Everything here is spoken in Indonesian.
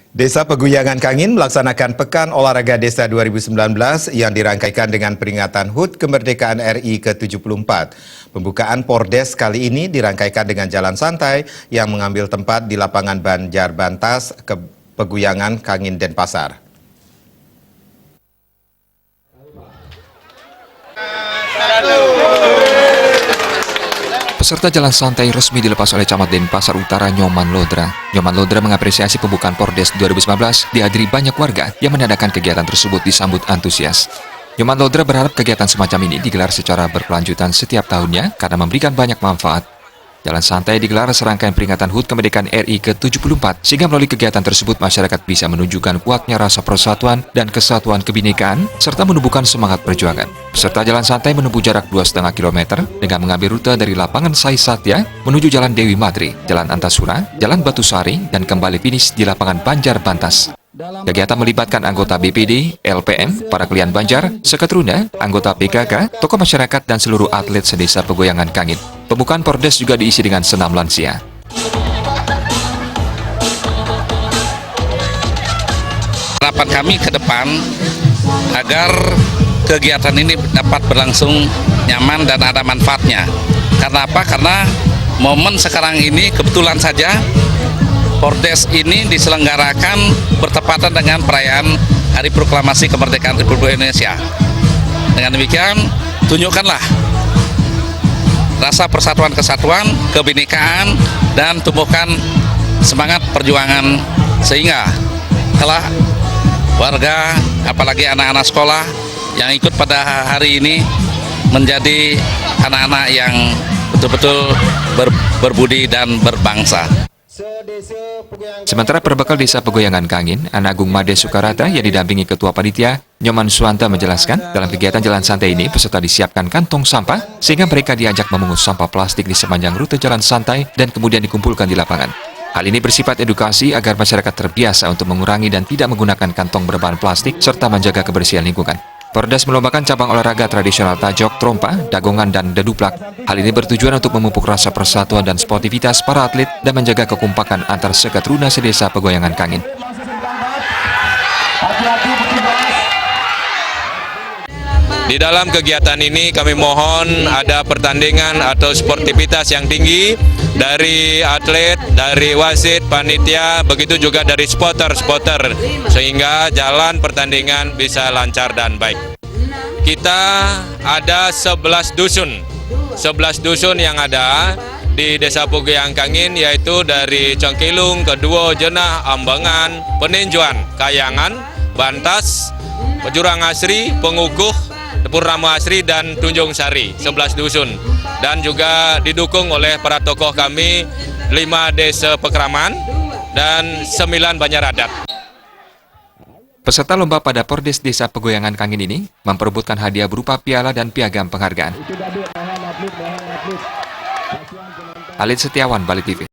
Desa Peguyangan Kangin melaksanakan Pekan Olahraga Desa 2019 yang dirangkaikan dengan peringatan HUT Kemerdekaan RI ke-74. Pembukaan Pordes kali ini dirangkaikan dengan jalan santai yang mengambil tempat di lapangan Banjar Bantas ke Peguyangan Kangin Denpasar. Peserta jalan santai resmi dilepas oleh Camat Denpasar Utara Nyoman Lodra. Nyoman Lodra mengapresiasi pembukaan Pordes 2019 dihadiri banyak warga yang menandakan kegiatan tersebut disambut antusias. Nyoman Lodra berharap kegiatan semacam ini digelar secara berkelanjutan setiap tahunnya karena memberikan banyak manfaat. Jalan santai digelar serangkaian peringatan HUT Kemerdekaan RI ke-74 sehingga melalui kegiatan tersebut masyarakat bisa menunjukkan kuatnya rasa persatuan dan kesatuan kebinekaan serta menumbuhkan semangat perjuangan. Peserta jalan santai menempuh jarak 2,5 km dengan mengambil rute dari lapangan Sai Satya menuju Jalan Dewi Madri, Jalan Antasura, Jalan Batu Sari, dan kembali finish di lapangan Banjar Bantas. Kegiatan melibatkan anggota BPD, LPM, para klien Banjar, Seketruna, anggota PKK, tokoh masyarakat, dan seluruh atlet sedesa Peguyangan Kangin. Pembukaan Pordes juga diisi dengan senam lansia. Harapan kami ke depan agar kegiatan ini dapat berlangsung nyaman dan ada manfaatnya. Karena apa? Karena momen sekarang ini kebetulan saja Pordes ini diselenggarakan bertepatan dengan perayaan Hari Proklamasi Kemerdekaan Republik Indonesia. Dengan demikian, tunjukkanlah rasa persatuan kesatuan, kebinekaan, dan tumbuhkan semangat perjuangan sehingga telah warga, apalagi anak-anak sekolah yang ikut pada hari ini menjadi anak-anak yang betul-betul berbudi dan berbangsa. Sementara perbekal Desa Peguyangan Kangin, Anak Agung Made Sukarata yang didampingi Ketua Panitia, Nyoman Suwanta menjelaskan, dalam kegiatan jalan santai ini peserta disiapkan kantong sampah sehingga mereka diajak memungut sampah plastik di sepanjang rute jalan santai dan kemudian dikumpulkan di lapangan. Hal ini bersifat edukasi agar masyarakat terbiasa untuk mengurangi dan tidak menggunakan kantong berbahan plastik serta menjaga kebersihan lingkungan. Pordes melombakan cabang olahraga tradisional tajok, trompa, dagongan, dan deduplak. Hal ini bertujuan untuk memupuk rasa persatuan dan sportivitas para atlet dan menjaga kekompakan antar Seketruna sedesa Peguyangan Kangin. Di dalam kegiatan ini kami mohon ada pertandingan atau sportivitas yang tinggi dari atlet, dari wasit, panitia, begitu juga dari spotter sehingga jalan pertandingan bisa lancar dan baik. Kita ada 11 dusun yang ada di Desa Peguyangan Kangin, yaitu dari Cengkilung, Keduo, Jenah, Ambengan, Peninjuan, Kayangan, Bantas, Pejurang Asri, Pengukuh, Purnama Asri, dan Tunjung Sari, 11 dusun. Dan juga didukung oleh para tokoh kami, 5 desa Pekraman dan 9 Banjar Adat. Peserta lomba pada Pordes Desa Peguyangan Kangin ini memperebutkan hadiah berupa piala dan piagam penghargaan. Alit Setiawan, Bali TV.